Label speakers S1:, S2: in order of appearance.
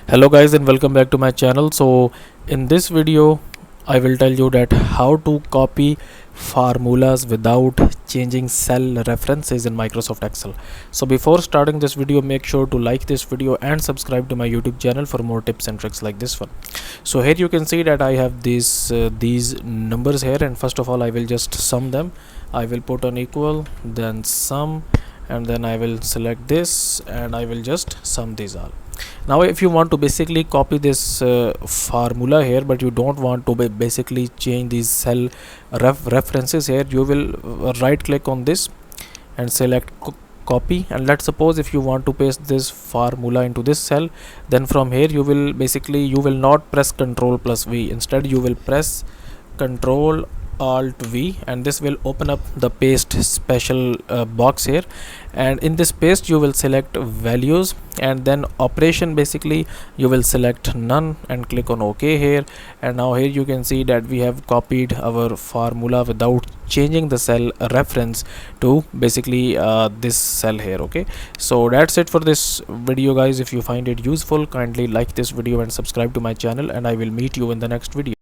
S1: Hello guys and welcome back to my channel. So in this video I will tell you that how to copy formulas without changing cell references in Microsoft Excel. So before starting this video, make sure to like this video and subscribe to my YouTube channel for more tips and tricks like this one. So here you can see that I have these numbers here, and first of all I will just sum them. I will put on equal, then sum, and then I will select this and I will just sum these all. Now if you want to basically copy this formula here, but you don't want to basically change these cell references here, you will right click on this and select copy. And let's suppose if you want to paste this formula into this cell, then from here you will not press Ctrl plus V. Instead you will press Ctrl Alt V, and this will open up the paste special box here, and in this paste you will select values, and then operation, basically you will select none and click on OK here. And now here you can see that we have copied our formula without changing the cell reference to basically this cell here. Okay, so that's it for this video guys. If you find it useful, kindly like this video and subscribe to my channel, and I will meet you in the next video.